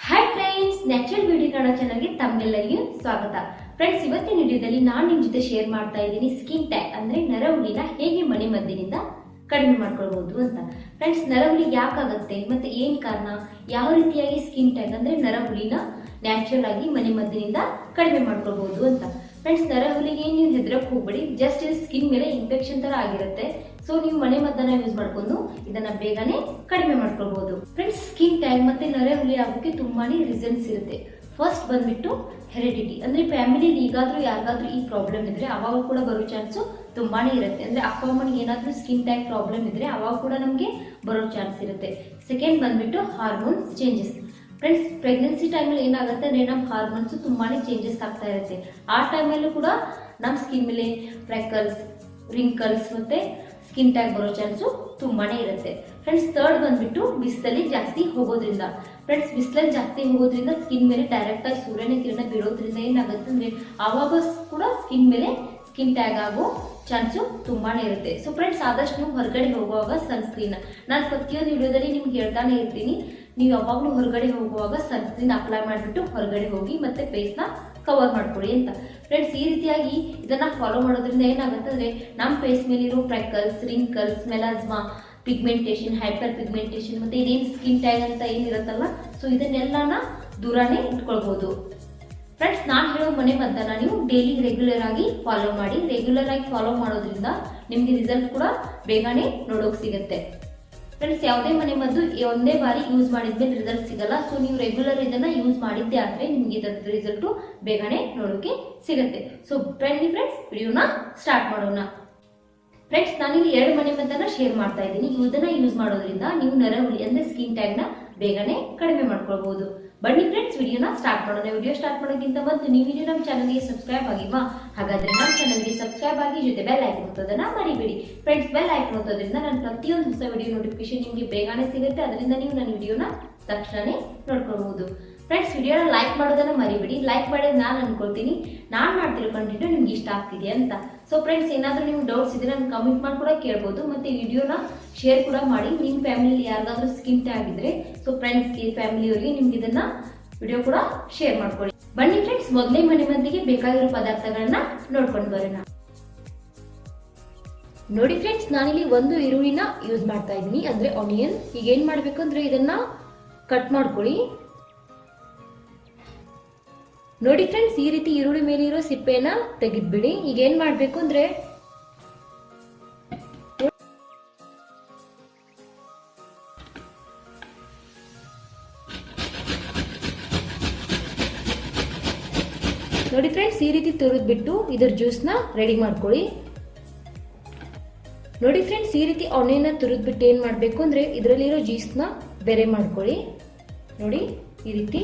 Hi friends, natural beauty Kannada ಚಾನಲ್ಗೆ ತಮ್ಮೆಲ್ಲರಿಗೂ ಸ್ವಾಗತ. ಫ್ರೆಂಡ್ಸ್, ಇವತ್ತಿನ ವಿಡಿಯೋದಲ್ಲಿ ನಾನು ನಿಮ್ಮ ಜೊತೆ ಶೇರ್ ಮಾಡ್ತಾ ಇದ್ದೀನಿ ಸ್ಕಿನ್ ಟ್ಯಾಗ್ ಅಂದ್ರೆ ನರಹುಲಿನ ಹೇಗೆ ಮನೆ ಮದ್ದಿನಿಂದ ಕಡಿಮೆ ಮಾಡ್ಕೊಳ್ಬಹುದು ಅಂತ. ಫ್ರೆಂಡ್ಸ್, ನರಹುಲಿ ಯಾಕಾಗುತ್ತೆ ಮತ್ತೆ ಏನ್ ಕಾರಣ, ಯಾವ ರೀತಿಯಾಗಿ ಸ್ಕಿನ್ ಟ್ಯಾಗ್ ಅಂದ್ರೆ ನರಹುಲಿನ ನ್ಯಾಚುರಲ್ ಆಗಿ ಮನೆ ಮದ್ದಿನಿಂದ ಕಡಿಮೆ ಮಾಡ್ಕೊಳ್ಬಹುದು ಅಂತ. ಫ್ರೆಂಡ್ಸ್, ನರಹುಲಿಗೆ ನೀವು ಹೆದರಕ್ಕೆ ಹೋಗ್ಬೇಡಿ, ಜಸ್ಟ್ ಇದು ಸ್ಕಿನ್ ಮೇಲೆ ಇನ್ಫೆಕ್ಷನ್ ತರ ಆಗಿರುತ್ತೆ. ಸೊ ನೀವು ಮನೆ ಮದ್ದನ್ನ ಯೂಸ್ ಮಾಡ್ಕೊಂಡು ಇದನ್ನ ಬೇಗನೆ ಕಡಿಮೆ ಮಾಡ್ಕೊಳ್ಬಹುದು. ಫ್ರೆಂಡ್ಸ್, ಸ್ಕಿನ್ ಟ್ಯಾಗ್ ಮತ್ತೆ ನರಹುಲಿ ಆಗೋಕೆ ತುಂಬಾನೇ ರೀಸನ್ಸ್ ಇರುತ್ತೆ. ಫಸ್ಟ್ ಬಂದ್ಬಿಟ್ಟು ಹೆರಿಡಿಟಿ, ಅಂದ್ರೆ ಫ್ಯಾಮಿಲಿಲಿ ಈಗಾದ್ರೂ ಯಾರಿಗಾದ್ರೂ ಈ ಪ್ರಾಬ್ಲಮ್ ಇದ್ರೆ ಅವಾಗ ಕೂಡ ಬರೋ ಚಾನ್ಸು ತುಂಬಾನೇ ಇರುತ್ತೆ. ಅಂದ್ರೆ ಅಪ್ಪ ಅಮ್ಮನಿಗೆ ಏನಾದ್ರೂ ಸ್ಕಿನ್ ಟ್ಯಾಗ್ ಪ್ರಾಬ್ಲಮ್ ಇದ್ರೆ ಅವಾಗ ಕೂಡ ನಮಗೆ ಬರೋ ಚಾನ್ಸ್ ಇರುತ್ತೆ. ಸೆಕೆಂಡ್ ಬಂದ್ಬಿಟ್ಟು ಹಾರ್ಮೋನ್ಸ್ ಚೇಂಜಸ್. ಫ್ರೆಂಡ್ಸ್, ಪ್ರೆಗ್ನೆನ್ಸಿ ಟೈಮಲ್ಲಿ ಏನಾಗುತ್ತೆ ಅಂದ್ರೆ ನಮ್ಮ ಹಾರ್ಮೋನ್ಸ್ ತುಂಬಾನೇ ಚೇಂಜಸ್ ಆಗ್ತಾ ಇರುತ್ತೆ. ಆ ಟೈಮಲ್ಲೂ ಕೂಡ ನಮ್ಮ ಸ್ಕಿನ್ ಮೇಲೆ ಫ್ರೆಕಲ್ಸ್, ರಿಂಕಲ್ಸ್ ಮತ್ತೆ ಸ್ಕಿನ್ ಟ್ಯಾಗ್ ಬರೋ ಚಾನ್ಸು ತುಂಬಾನೇ ಇರುತ್ತೆ. ಫ್ರೆಂಡ್ಸ್, ಥರ್ಡ್ ಬಂದ್ಬಿಟ್ಟು ಬಿಸಿಲಲ್ಲಿ ಜಾಸ್ತಿ ಹೋಗೋದ್ರಿಂದ. ಫ್ರೆಂಡ್ಸ್, ಬಿಸಿಲಲ್ಲಿ ಜಾಸ್ತಿ ಹೋಗೋದ್ರಿಂದ ಸ್ಕಿನ್ ಮೇಲೆ ಡೈರೆಕ್ಟ್ ಆಗಿ ಸೂರ್ಯನ ಕಿರಣ ಬೀಳೋದ್ರಿಂದ ಏನಾಗುತ್ತೆ ಅಂದ್ರೆ ಆವಾಗ ಕೂಡ ಸ್ಕಿನ್ ಮೇಲೆ ಸ್ಕಿನ್ ಟ್ಯಾಗ್ ಆಗೋ ಚಾನ್ಸು ತುಂಬಾನೇ ಇರುತ್ತೆ. ಸೊ ಫ್ರೆಂಡ್ಸ್, ಆದಷ್ಟು ನೀವು ಹೊರಗಡೆ ಹೋಗುವಾಗ ಸನ್ಸ್ಕ್ರೀನ್, ನಾನು ಪ್ರತಿಯೊಂದು ವಿಡಿಯೋದಲ್ಲಿ ನಿಮ್ಗೆ ಹೇಳ್ತಾನೆ ಇರ್ತೀನಿ, ನೀವು ಯಾವಾಗಲೂ ಹೊರಗಡೆ ಹೋಗುವಾಗ ಸನ್ಸ್ಕ್ರೀನ್ ಅಪ್ಲೈ ಮಾಡಿಬಿಟ್ಟು ಹೊರಗಡೆ ಹೋಗಿ ಮತ್ತೆ ಫೇಸ್ನ ಕವರ್ ಮಾಡ್ಕೊಳ್ಳಿ ಅಂತ. ಫ್ರೆಂಡ್ಸ್, ಈ ರೀತಿಯಾಗಿ ಇದನ್ನ ಫಾಲೋ ಮಾಡೋದ್ರಿಂದ ಏನಾಗುತ್ತೆ ಅಂದ್ರೆ ನಮ್ಮ ಫೇಸ್ ಮೇಲಿರೋ freckles, wrinkles, melasma, pigmentation, hyper pigmentation ಮತ್ತೆ ಇದೇನು ಸ್ಕಿನ್ ಟ್ಯಾಗ್ ಅಂತ ಏನಿರುತ್ತಲ್ಲ, ಸೊ ಇದನ್ನೆಲ್ಲನ ದೂರನೇ ಇಟ್ಕೊಳ್ಬಹುದು. ಫ್ರೆಂಡ್ಸ್, ನಾನು ಹೇಳೋ ಮನೆ ಮದ್ದನ್ನ ನೀವು ಡೈಲಿ ರೆಗ್ಯುಲರ್ ಆಗಿ ಫಾಲೋ ಮಾಡಿ. ರೆಗ್ಯುಲರ್ ಆಗಿ ಫಾಲೋ ಮಾಡೋದ್ರಿಂದ ನಿಮ್ಗೆ ರಿಸಲ್ಟ್ ಕೂಡ ಬೇಗನೆ ನೋಡೋಕೆ ಸಿಗುತ್ತೆ. ಫ್ರೆಂಡ್ಸ್, ಯಾವುದೇ ಮನೆ ಮದ್ದು ಒಂದೇ ಬಾರಿ ಯೂಸ್ ಮಾಡಿದ್ಮೇಲೆ ರಿಸಲ್ಟ್ ಸಿಗಲ್ಲ. ಸೊ ನೀವು ರೆಗ್ಯುಲರ್ ಇದನ್ನ ಯೂಸ್ ಮಾಡಿದ್ದೆ ಆದ್ರೆ ನಿಮ್ಗೆ ಇದರ ರಿಸಲ್ಟ್ ಬೇಗನೆ ನೋಡೋಕೆ ಸಿಗುತ್ತೆ. ಸೊ ಫ್ರೆಂಡ್ಸ್, ವಿಡಿಯೋನ ಸ್ಟಾರ್ಟ್ ಮಾಡೋಣ. ಫ್ರೆಂಡ್ಸ್, ನಾನಿಲ್ಲಿ 2 ಮನೆ ಮದ್ದನ್ನ ಶೇರ್ ಮಾಡ್ತಾ ಇದ್ದೀನಿ. ಇದನ್ನ ಯೂಸ್ ಮಾಡೋದ್ರಿಂದ ನೀವು ನರಹುಲಿ ಅಂದ್ರೆ ಸ್ಕಿನ್ ಟ್ಯಾಗ್ ನ ಬೇಗನೆ ಕಡಿಮೆ ಮಾಡ್ಕೊಳ್ಬಹುದು. ಬನ್ನಿ ಫ್ರೆಂಡ್ಸ್, ವಿಡಿಯೋನ ಸ್ಟಾರ್ಟ್ ಮಾಡೋಣ. ವಿಡಿಯೋ ಸ್ಟಾರ್ಟ್ ಮಾಡೋಕ್ಕಿಂತ ಮೊದಲು ನೀವು ನಮ್ಮ ಚಾನಲ್ಗೆ ಸಬ್ಸ್ಕ್ರೈಬ್ ಆಗಿಲ್ವಾ? ಹಾಗಾದ್ರೆ ನಮ್ಮ ಚಾನಲ್ಗೆ ಸಬ್ಸ್ಕ್ರೈಬ್ ಆಗಿ, ಜೊತೆ ಬೆಲ್ ಐಕಾನ್ ಒತ್ತೋದನ್ನ ಮರಿಬೇಡಿ. ಫ್ರೆಂಡ್ಸ್, ಬೆಲ್ ಐಕಾನ್ ಒತ್ತೋದ್ರಿಂದ ನಾನು ಪ್ರತಿಯೊಂದು ಹೊಸ ವಿಡಿಯೋ ನೋಟಿಫಿಕೇಶನ್ ನಿಮಗೆ ಬೇಗನೆ ಸಿಗುತ್ತೆ. ಅದರಿಂದ ನೀವು ನನ್ನ ವಿಡಿಯೋನ ತಕ್ಷಣನೇ ನೋಡ್ಕೊಳ್ಬಹುದು. ಫ್ರೆಂಡ್ಸ್, ವಿಡಿಯೋನ ಲೈಕ್ ಮಾಡೋದನ್ನ ಮರಿಬೇಡಿ. ಲೈಕ್ ಮಾಡೋದು ನಾನು ಅನ್ಕೊಳ್ತೀನಿ ನಾನು ಮಾಡ್ತಿರೋ ಕಂಟೆಂಟ್ ನಿಮ್ಗೆ ಇಷ್ಟ ಆಗ್ತಿದೆ ಅಂತ. ಸೊ ಫ್ರೆಂಡ್ಸ್, ಏನಾದರೂ ನೀವು ಡೌಟ್ಸ್ ಇದ್ರೆ ನಾನು ಕಮೆಂಟ್ ಮಾಡಿ ಕೂಡ ಕೇಳ್ಬೋದು. ಮತ್ತೆ ವಿಡಿಯೋನ ಶೇರ್ ಕೂಡ ಮಾಡಿ. ನಿಮ್ಮ ಫ್ಯಾಮಿಲಿ ಯಾರಿಗಾದ್ರೂ ಸ್ಕಿನ್ ಟ್ಯಾಗ್ ಇದ್ರೆ, ಸೊ ಫ್ರೆಂಡ್ಸ್ಗೆ, ಫ್ಯಾಮಿಲಿಯವರಿಗೆ ನಿಮ್ಗೆ ಇದನ್ನ ವಿಡಿಯೋ ಕೂಡ ಶೇರ್ ಮಾಡ್ಕೊಳ್ಳಿ. ಬನ್ನಿ ಫ್ರೆಂಡ್ಸ್, ಮೊದಲೇ ಮನೆ ಮದ್ದಿಗೆ ಬೇಕಾಗಿರೋ ಪದಾರ್ಥಗಳನ್ನ ನೋಡ್ಕೊಂಡು ಬರೋಣ. ನೋಡಿ ಫ್ರೆಂಡ್ಸ್, ನಾನಿಲ್ಲಿ 1 ಈರುಳ್ಳಿನ ಯೂಸ್ ಮಾಡ್ತಾ ಇದ್ದೀನಿ, ಅಂದ್ರೆ ಆನಿಯನ್. ಈಗ ಏನ್ ಮಾಡ್ಬೇಕು ಅಂದ್ರೆ ಇದನ್ನ ಕಟ್ ಮಾಡ್ಕೊಳ್ಳಿ. ನೋಡಿ ಫ್ರೆಂಡ್ಸ್, ಈ ರೀತಿ ಈರುಳ್ಳಿ ಮೇಲೆ ಇರೋ ಸಿಪ್ಪೆನ ತೆಗೆದ್ಬಿಡಿ. ಈಗ ಏನ್ ಮಾಡ್ಬೇಕು ಅಂದ್ರೆ ನೋಡಿ ಫ್ರೆಂಡ್ಸ್, ಈ ರೀತಿ ತುರಿದ್ಬಿಟ್ಟು ಇದರ ಜ್ಯೂಸ್ನ ರೆಡಿ ಮಾಡ್ಕೊಳ್ಳಿ. ನೋಡಿ ಫ್ರೆಂಡ್ಸ್, ಈ ರೀತಿ ಆನಿಯನ್ನ ತುರಿದ್ಬಿಟ್ಟು ಏನ್ ಮಾಡ್ಬೇಕು ಅಂದ್ರೆ ಇದರಲ್ಲಿರೋ ಜ್ಯೂಸ್ನ ಬೇರೆ ಮಾಡ್ಕೊಳ್ಳಿ. ನೋಡಿ ಈ ರೀತಿ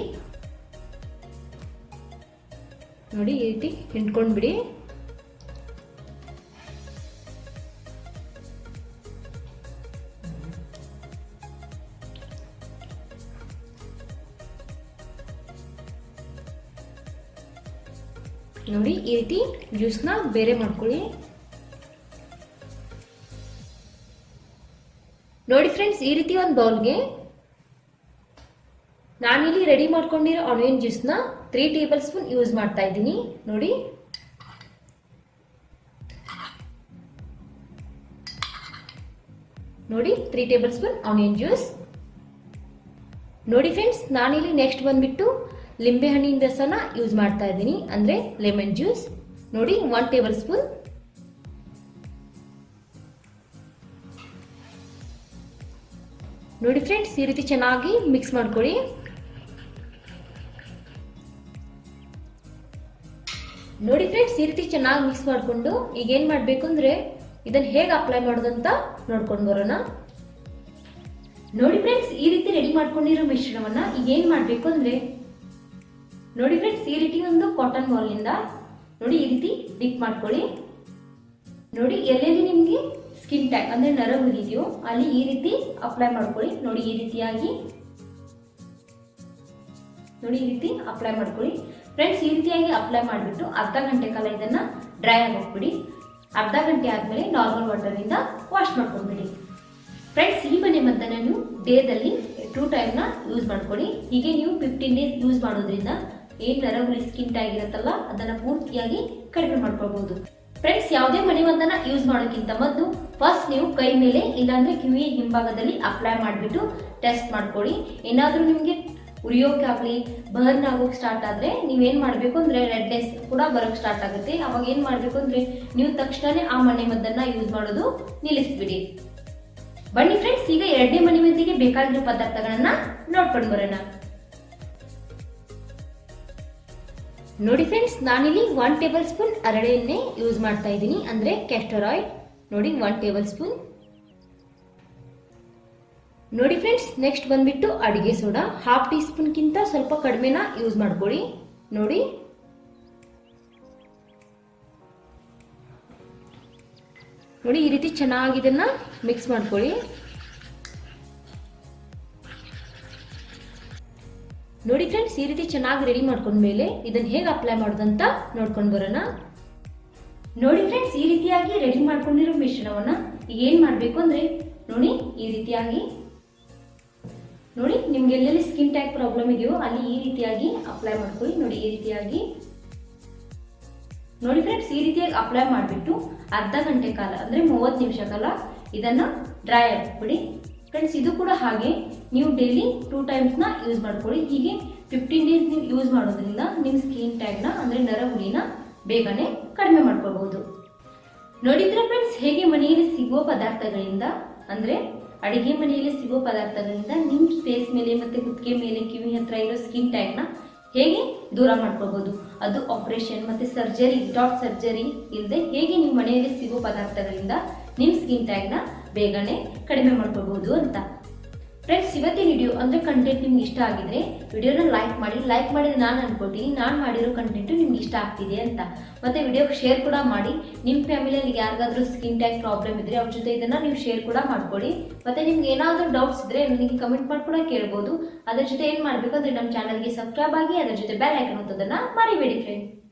ಹಿಂಡ್ಕೊಂಡ್ಬಿಡಿ. ನೋಡಿ ಈ ರೀತಿ ಜ್ಯೂಸ್ನ ಬೇರೆ ಮಾಡ್ಕೊಳ್ಳಿ. ನೋಡಿ ಫ್ರೆಂಡ್ಸ್, ಈ ರೀತಿ ಒಂದು ಬೌಲ್ಗೆ ನಾನಿಲ್ಲಿ ರೆಡಿ ಮಾಡ್ಕೊಂಡಿರೋ ಆನಿಯನ್ ಜ್ಯೂಸ್ನ 3 ಟೇಬಲ್ ಸ್ಪೂನ್ ಯೂಸ್ ಮಾಡ್ತಾ ಇದ್ದೀನಿ. ನೋಡಿ ನೋಡಿ 3 ಟೇಬಲ್ ಸ್ಪೂನ್ ಆನಿಯನ್ ಜ್ಯೂಸ್. ನೋಡಿ ಫ್ರೆಂಡ್ಸ್, ನಾನಿಲ್ಲಿ ನೆಕ್ಸ್ಟ್ ಬಂದ್ಬಿಟ್ಟು ಲಿಂಬೆ ಹಣ್ಣಿನ ರಸನ ಯೂಸ್ ಮಾಡ್ತಾ ಇದ್ದೀನಿ, ಅಂದ್ರೆ ಲೆಮನ್ ಜ್ಯೂಸ್. ನೋಡಿ 1 ಟೇಬಲ್ ಸ್ಪೂನ್. ನೋಡಿ ಫ್ರೆಂಡ್ಸ್, ಈ ರೀತಿ ಚೆನ್ನಾಗಿ ಮಿಕ್ಸ್ ಮಾಡ್ಕೊಳ್ಳಿ. ನೋಡಿ ಫ್ರೆಂಡ್ಸ್, ಈ ರೀತಿ ಚೆನ್ನಾಗಿ ಮಿಕ್ಸ್ ಮಾಡಿಕೊಂಡು ಈಗ ಏನ್ ಮಾಡ್ಬೇಕು ಅಂದ್ರೆ ಇದನ್ನ ಹೇಗೆ ಅಪ್ಲೈ ಮಾಡೋದಂತ ನೋಡ್ಕೊಂಡು ಬರೋಣ. ನೋಡಿ ಫ್ರೆಂಡ್ಸ್, ಈ ರೀತಿ ರೆಡಿ ಮಾಡ್ಕೊಂಡಿರೋ ಮಿಶ್ರಣವನ್ನ ಈಗ ಏನ್ ಮಾಡ್ಬೇಕು ಅಂದ್ರೆ ನೋಡಿ ಫ್ರೆಂಡ್ಸ್, ಈ ರೀತಿ ಒಂದು ಕಾಟನ್ ಬಾಲ್ ನಿಂದ ನೋಡಿ ಈ ರೀತಿ ಡಿಪ್ ಮಾಡ್ಕೊಳ್ಳಿ. ನೋಡಿ ಎಲ್ಲೆಲ್ಲಿ ನಿಮ್ಗೆ ಸ್ಕಿನ್ ಟ್ಯಾಗ್ ಅಂದ್ರೆ ನರಹುಲಿ ಇದೆಯೋ ಅಲ್ಲಿ ಈ ರೀತಿ ಅಪ್ಲೈ ಮಾಡ್ಕೊಳ್ಳಿ. ನೋಡಿ ಈ ರೀತಿಯಾಗಿ ನೋಡಿ ಈ ರೀತಿ ಅಪ್ಲೈ ಮಾಡ್ಕೊಳ್ಳಿ. ಫ್ರೆಂಡ್ಸ್, ಈ ರೀತಿಯಾಗಿ ಅಪ್ಲೈ ಮಾಡಿಬಿಟ್ಟು ಅರ್ಧ ಗಂಟೆ ಕಾಲ ಇದನ್ನ ಡ್ರೈ ಆಗಿ ಹೋಗ್ಬಿಡಿ. ಅರ್ಧ ಗಂಟೆ ಆದ್ಮೇಲೆ ನಾರ್ಮಲ್ ವಾಟರ್ ಇಂದ ವಾಶ್ ಮಾಡ್ಕೊಂಡ್ಬಿಡಿ. ಫ್ರೆಂಡ್ಸ್, ಈ ಮನೆ ಮದ್ದನ್ನ ನೀವು ಡೇದಲ್ಲಿ 2 ಟೈಮ್ನ ಯೂಸ್ ಮಾಡ್ಕೊಳ್ಳಿ. ಹೀಗೆ ನೀವು 15 ಡೇಸ್ ಯೂಸ್ ಮಾಡೋದ್ರಿಂದ ಏನ್ ನರಹುಳಿ ಸ್ಕಿನ್ ಟ್ಯಾಗ್ ಇರುತ್ತಲ್ಲ ಅದನ್ನ ಪೂರ್ತಿಯಾಗಿ ಕಡಿಮೆ ಮಾಡ್ಕೊಳ್ಬಹುದು. ಫ್ರೆಂಡ್ಸ್, ಯಾವುದೇ ಮನೆ ಮದ್ದನ್ನ ಯೂಸ್ ಮಾಡೋಕ್ಕಿಂತ ಮೊದಲು ಫಸ್ಟ್ ನೀವು ಕೈ ಮೇಲೆ ಇಲ್ಲಾಂದ್ರೆ ಕಿವಿ ಹಿಂಭಾಗದಲ್ಲಿ ಅಪ್ಲೈ ಮಾಡಿಬಿಟ್ಟು ಟೆಸ್ಟ್ ಮಾಡ್ಕೊಳ್ಳಿ. ಏನಾದರೂ ನಿಮಗೆ ಉರಿಯೋಕ್ಕಾಗಲಿ ಬರ್ನ್ ಆಗೋಕೆ ಸ್ಟಾರ್ಟ್ ಆದರೆ ನೀವೇನು ಮಾಡಬೇಕು ಅಂದರೆ ರೆಡ್ನೆಸ್ ಕೂಡ ಬರೋಕ್ಕೆ ಸ್ಟಾರ್ಟ್ ಆಗುತ್ತೆ. ಅವಾಗ ಏನು ಮಾಡಬೇಕು ಅಂದರೆ ನೀವು ತಕ್ಷಣವೇ ಆ ಮನೆ ಮದ್ದನ್ನು ಯೂಸ್ ಮಾಡೋದು ನಿಲ್ಲಿಸ್ಬಿಡಿ. ಬನ್ನಿ ಫ್ರೆಂಡ್ಸ್, ಈಗ 2ನೇ ಮನೆ ಮದ್ದಿಗೆ ಬೇಕಾಗಿರೋ ಪದಾರ್ಥಗಳನ್ನ ನೋಡ್ಕೊಂಡು ಬರೋಣ. ನೋಡಿ ಫ್ರೆಂಡ್ಸ್, ನಾನಿಲ್ಲಿ 1 ಟೇಬಲ್ ಸ್ಪೂನ್ ಹರಳೆ ಎಣ್ಣೆ ಯೂಸ್ ಮಾಡ್ತಾ ಇದ್ದೀನಿ, ಅಂದರೆ ಕ್ಯಾಸ್ಟರ್ ಆಯಿಲ್. ನೋಡಿ 1 ಟೇಬಲ್ ಸ್ಪೂನ್. ನೋಡಿ ಫ್ರೆಂಡ್ಸ್, ನೆಕ್ಸ್ಟ್ ಬಂದ್ಬಿಟ್ಟು ಅಡಿಗೆ ಸೋಡಾ 1/2 ಟೀ ಸ್ಪೂನ್ಗಿಂತ ಸ್ವಲ್ಪ ಕಡಿಮೆನ ಯೂಸ್ ಮಾಡ್ಕೊಳ್ಳಿ. ನೋಡಿ ನೋಡಿ ಈ ರೀತಿ ಚೆನ್ನಾಗಿ ಇದನ್ನ ಮಿಕ್ಸ್ ಮಾಡ್ಕೊಳ್ಳಿ. ನೋಡಿ ಫ್ರೆಂಡ್ಸ್, ಈ ರೀತಿ ಚೆನ್ನಾಗಿ ರೆಡಿ ಮಾಡ್ಕೊಂಡ್ಮೇಲೆ ಇದನ್ನ ಹೇಗೆ ಅಪ್ಲೈ ಮಾಡೋದಂತ ನೋಡ್ಕೊಂಡು ಬರೋಣ. ನೋಡಿ ಫ್ರೆಂಡ್ಸ್, ಈ ರೀತಿಯಾಗಿ ರೆಡಿ ಮಾಡ್ಕೊಂಡಿರೋ ಮಿಶ್ರಣವನ್ನ ಏನ್ ಮಾಡ್ಬೇಕು ಅಂದ್ರೆ ನೋಡಿ ಈ ರೀತಿಯಾಗಿ ನೋಡಿ ನಿಮ್ಗೆ ಎಲ್ಲೆಲ್ಲಿ ಸ್ಕಿನ್ ಟ್ಯಾಗ್ ಪ್ರಾಬ್ಲಮ್ ಇದೆಯೋ ಅಲ್ಲಿ ಈ ರೀತಿಯಾಗಿ ಅಪ್ಲೈ ಮಾಡ್ಕೊಳ್ಳಿ. ನೋಡಿ ಈ ರೀತಿಯಾಗಿ ನೋಡಿ ಫ್ರೆಂಡ್ಸ್, ಈ ರೀತಿಯಾಗಿ ಅಪ್ಲೈ ಮಾಡಿಬಿಟ್ಟು ಅರ್ಧ ಗಂಟೆ ಕಾಲ ಅಂದ್ರೆ 30 ನಿಮಿಷ ಕಾಲ ಇದನ್ನ ಡ್ರೈ ಆಗಿಬಿಡಿ. ಫ್ರೆಂಡ್ಸ್, ಇದು ಕೂಡ ಹಾಗೆ ನೀವು ಡೈಲಿ 2 ಟೈಮ್ಸ್ನ ಯೂಸ್ ಮಾಡ್ಕೊಳ್ಳಿ. ಹೀಗೆ 15 ಡೇಸ್ ನೀವು ಯೂಸ್ ಮಾಡೋದ್ರಿಂದ ನಿಮ್ಮ ಸ್ಕಿನ್ ಟ್ಯಾಗ್ನ ಅಂದ್ರೆ ನರಹುಳಿನ ಬೇಗನೆ ಕಡಿಮೆ ಮಾಡ್ಕೊಳ್ಬಹುದು. ನೋಡಿದ್ರೆ ಫ್ರೆಂಡ್ಸ್, ಹೇಗೆ ಮನೆಯಲ್ಲಿ ಸಿಗುವ ಪದಾರ್ಥಗಳಿಂದ ಅಂದ್ರೆ ಅಡಿಗೆ ಮನೆಯಲ್ಲಿ ಸಿಗುವ ಪದಾರ್ಥಗಳಿಂದ ನಿಮ್ಮ ಫೇಸ್ ಮೇಲೆ ಮತ್ತೆ ಕುತ್ತಿಗೆ ಮೇಲೆ ಕಿವಿ ಹತ್ರ ಇರೋ ಸ್ಕಿನ್ ಟ್ಯಾಗ್ನ ಹೇಗೆ ದೂರ ಮಾಡ್ಕೋಬಹುದು, ಅದು ಆಪರೇಷನ್ ಮತ್ತೆ ಸರ್ಜರಿ ವಿತೌಟ್ ಸರ್ಜರಿ ಇಲ್ಲದೆ ಹೇಗೆ ನಿಮ್ಮ ಮನೆಯಲ್ಲಿ ಸಿಗೋ ಪದಾರ್ಥಗಳಿಂದ ನಿಮ್ಮ ಸ್ಕಿನ್ ಟ್ಯಾಗ್ನ ಬೇಗನೆ ಕಡಿಮೆ ಮಾಡ್ಕೋಬಹುದು ಅಂತ. ಫ್ರೆಂಡ್ಸ್, ಇವತ್ತಿನ ವಿಡಿಯೋ ಅಂದ್ರೆ ಕಂಟೆಂಟ್ ನಿಮ್ಗೆ ಇಷ್ಟ ಆಗಿದ್ರೆ ವಿಡಿಯೋನ ಲೈಕ್ ಮಾಡಿದ್ರೆ ನಾನು ಅನ್ಕೊಳ್ತೀನಿ ನಾನು ಮಾಡಿರೋ ಕಂಟೆಂಟ್ ನಿಮ್ಗೆ ಇಷ್ಟ ಆಗ್ತಿದೆ ಅಂತ. ಮತ್ತೆ ವಿಡಿಯೋಗೆ ಶೇರ್ ಕೂಡ ಮಾಡಿ. ನಿಮ್ಮ ಫ್ಯಾಮಿಲಿಯಲ್ಲಿ ಯಾರಿಗಾದ್ರೂ ಸ್ಕಿನ್ ಟ್ಯಾಗ್ ಪ್ರಾಬ್ಲಮ್ ಇದ್ರೆ ಅವ್ರ ಜೊತೆ ಇದನ್ನ ನೀವು ಶೇರ್ ಕೂಡ ಮಾಡ್ಕೊಳ್ಳಿ. ಮತ್ತೆ ನಿಮ್ಗೆ ಏನಾದರೂ ಡೌಟ್ಸ್ ಇದ್ರೆ ನನಗೆ ಕಮೆಂಟ್ ಮಾಡಿ ಕೂಡ ಕೇಳ್ಬೋದು. ಅದ್ರ ಜೊತೆ ಏನು ಮಾಡಬೇಕು ಅಂದ್ರೆ ನಮ್ಮ ಚಾನಲ್ಗೆ ಸಬ್ಸ್ಕ್ರೈಬ್ ಆಗಿ ಅದ್ರ ಜೊತೆ ಬೆಲ್ ಐಕಾನ್ ಒತ್ತೋದನ್ನ ಮರಿಬೇಡಿ ಫ್ರೆಂಡ್ಸ್.